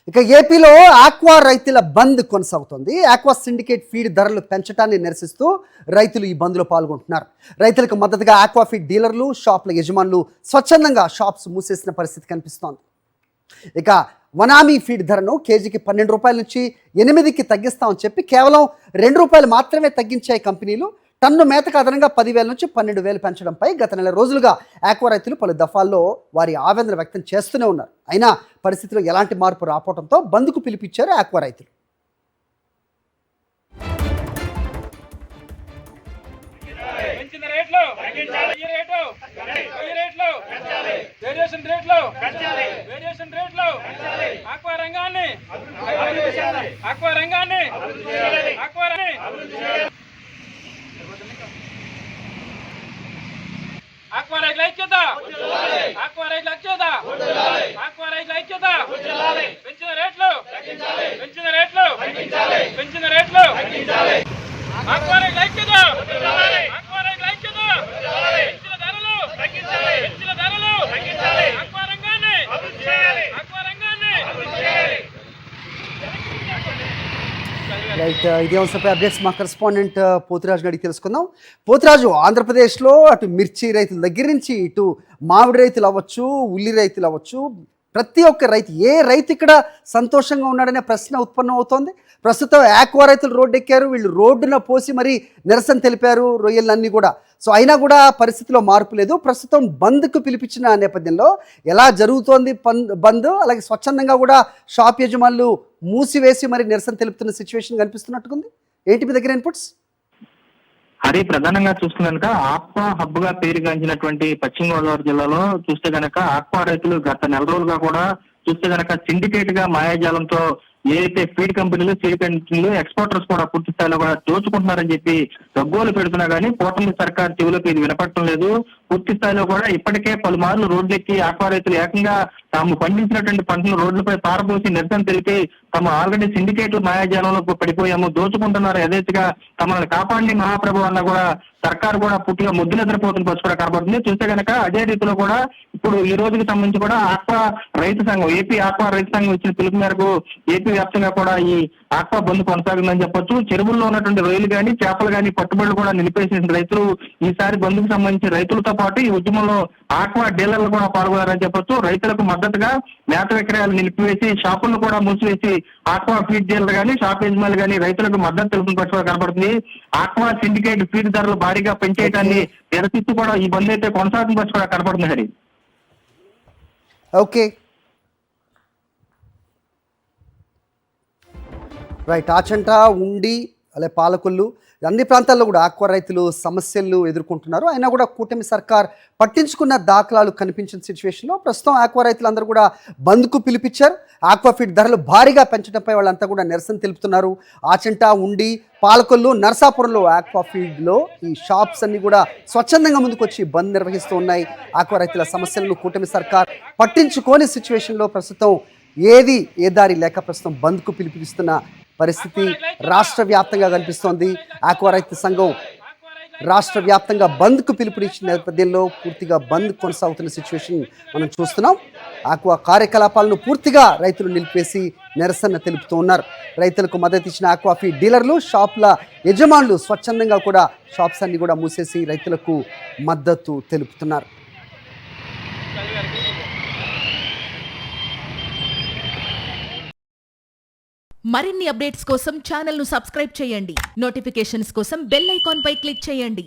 ఇక ఏపీలో ఆక్వా రైతుల బంద్ కొనసాగుతోంది. ఆక్వా సిండికేట్ ఫీడ్ ధరలు పెంచడాన్ని నిరసిస్తూ రైతులు ఈ బంద్లో పాల్గొంటున్నారు. రైతులకు మద్దతుగా ఆక్వా ఫీడ్ డీలర్లు, షాపుల యజమానులు స్వచ్ఛందంగా షాప్స్ మూసేసిన పరిస్థితి కనిపిస్తోంది. ఇక వనామీ ఫీడ్ ధరను కేజీకి 12 రూపాయల నుంచి 8కి తగ్గిస్తామని చెప్పి కేవలం 2 రూపాయలు మాత్రమే తగ్గించాయి కంపెనీలు. టన్ను మేతకు అదనంగా 10,000 నుంచి 12,000 పెంచడంపై గత నెల రోజులుగా ఆక్వా రైతులు పలు దఫాల్లో వారి ఆవేదన వ్యక్తం చేస్తూనే ఉన్నారు. అయినా పరిస్థితిలో ఎలాంటి మార్పు రాకపోవడంతో బంద్కు పిలిపించారు ఆక్వా రైతులు. ఆక్వా రైతుల ఐక్యత, ఆక్వా రైతుల ఐక్యత, ఆక్వా రైతుల ఐక్యత. పెంచిన రేట్లు, పెంచిన రేట్లు, పెంచిన రేట్లు. ఆక్వా రైతుల ఐక్యత, ఆక్వా రైతుల ఐక్యత. పెంచిన ధరలు, పెంచిన ధరలు. ఆక్వా రంగాన్ని, ఆక్వా రంగాన్ని. రైట్, ఇదే అంశంపై అప్డేట్స్ మా కరెస్పాండెంట్ పోతురాజు అడిగి తెలుసుకుందాం. పోతురాజు, ఆంధ్రప్రదేశ్లో అటు మిర్చి రైతుల దగ్గర నుంచి ఇటు మామిడి రైతులు అవ్వచ్చు, ఉల్లి రైతులు అవ్వచ్చు, ప్రతి ఒక్క రైతు, ఏ రైతు ఇక్కడ సంతోషంగా ఉన్నాడనే ప్రశ్న ఉత్పన్నం అవుతోంది. ప్రస్తుతం ఆక్వా రైతులు రోడ్డు ఎక్కారు, వీళ్ళు రోడ్డున పోసి మరీ నిరసన తెలిపారు, రొయ్యలన్నీ కూడా. సో అయినా కూడా పరిస్థితిలో మార్పు లేదు. ప్రస్తుతం బంద్కు పిలిపించిన నేపథ్యంలో ఎలా జరుగుతోంది బంద్, అలాగే స్వచ్ఛందంగా కూడా షాప్ యజమానులు మూసివేసి మరి నిరసన తెలుపుతున్న సిచ్యువేషన్ కనిపిస్తున్నట్టుకుంది. ఏంటి మీ దగ్గర ఇన్పుట్స్? హరి, ప్రధానంగా చూసుకున్నాక ఆక్వా హబ్ గా పేరుగాంచినటువంటి పశ్చిమ గోదావరి జిల్లాలో చూస్తే గనక ఆక్వా రైతులు గత నెల రోజులుగా కూడా చూస్తే గనక సిండికేట్ గా మాయాజాలంతో ఏదైతే ఫీడ్ కంపెనీలు, సీడ్ కంపెనీలు, ఎక్స్పోర్టర్స్ కూడా పూర్తి స్థాయిలో కూడా దోచుకుంటున్నారని చెప్పి గగ్గోలు పెడుతున్నా కానీ కూటమి సర్కార్ చెవులకు ఇది వినపడటం లేదు. పూర్తి స్థాయిలో కూడా ఇప్పటికే పలుమార్లు రోడ్లెక్కి ఆక్వా రైతులు ఏకంగా తాము పండించినటువంటి పంటను రోడ్లపై పారబోసి నిరసన తెలిపి తమ ఆల్రెడీ సిండికేట్ మాయాజాలంలో పడిపోయాము, దోచుకుంటున్నారు, యథేచ్ఛగా తమను కాపాడి మహాప్రభు అన్న కూడా సర్కారు కూడా పూర్తిగా ముద్దు నిద్రపోతున్న పరిస్థితి కూడా కనబడుతుంది. చూస్తే కనుక అదే రీతిలో కూడా ఇప్పుడు ఈ రోజుకి సంబంధించి కూడా ఆక్వా రైతు సంఘం, ఏపీ ఆక్వా రైతు సంఘం ఇచ్చిన పిలుపు మేరకు ఏపీ వ్యాప్తంగా కూడా ఈ ఆక్వా బంద్ కొనసాగుతుందని చెప్పొచ్చు. చెరువుల్లో ఉన్నటువంటి రొయ్యలు కానీ, చేపలు కానీ పట్టుబడులు కూడా నిలిపేసిన రైతులు ఈసారి బంద్కు సంబంధించి రైతులతో పాటు ఈ ఉద్యమంలో ఆక్వా డీలర్లు కూడా పాల్గొన్నారని చెప్పొచ్చు. రైతులకు మద్దతుగా మేత విక్రయాలు నిలిపివేసి షాపులను కూడా మూసివేసి ఆక్వా ఫీడ్ డీలర్ కానీ, షాప్ యజమానులు కానీ రైతులకు మద్దతు తెలుపుతున్న పరిస్థితి కనబడుతుంది. ఆక్వా సిండికేట్ ఫీడ్ ధరలు భారీగా పెంచేయడాన్ని నిరసిస్తూ కూడా ఈ బంద్ అయితే కొనసాగుతున్న పరిస్థితి కూడా కనబడుతుంది. Hari, okay, right. ఆచంట, ఉండి, అలాగే పాలకొల్లు, అన్ని ప్రాంతాల్లో కూడా ఆక్వా రైతులు సమస్యలు ఎదుర్కొంటున్నారు. అయినా కూడా కూటమి సర్కార్ పట్టించుకున్న దాఖలాలు కనిపించిన సిచ్యువేషన్లో ప్రస్తుతం ఆక్వా రైతులందరూ కూడా బంద్కు పిలిపించారు. ఆక్వా ఫీడ్ ధరలు భారీగా పెంచడంపై వాళ్ళంతా కూడా నిరసన తెలుపుతున్నారు. ఆచంట, ఉండి, పాలకొల్లు, నర్సాపురంలో ఆక్వా ఫీడ్లో ఈ షాప్స్ అన్ని కూడా స్వచ్ఛందంగా ముందుకొచ్చి బంద్ నిర్వహిస్తూ ఉన్నాయి. ఆక్వా రైతుల సమస్యలను కూటమి సర్కార్ పట్టించుకోని సిచ్యువేషన్లో ప్రస్తుతం ఏ దారి లేక ప్రస్తుతం బంద్కు పిలుపునిస్తున్న పరిస్థితి రాష్ట్ర వ్యాప్తంగా కనిపిస్తోంది. ఆక్వా రైతు సంఘం రాష్ట్ర వ్యాప్తంగా బంద్కు పిలుపునిచ్చిన నేపథ్యంలో పూర్తిగా బంద్ కొనసాగుతున్న సిచ్యువేషన్ మనం చూస్తున్నాం. ఆక్వా కార్యకలాపాలను పూర్తిగా రైతులు నిలిపేసి నిరసన తెలుపుతూ ఉన్నారు. రైతులకు మద్దతు ఇచ్చిన ఆక్వా ఫీడ్ డీలర్లు, షాపుల యజమానులు స్వచ్ఛందంగా కూడా షాప్స్ అన్ని కూడా మూసేసి రైతులకు మద్దతు తెలుపుతున్నారు. మరిన్ని అప్డేట్స్ కోసం ఛానల్ను సబ్స్క్రైబ్ చేయండి. నోటిఫికేషన్స్ కోసం బెల్ ఐకాన్ పై క్లిక్ చేయండి.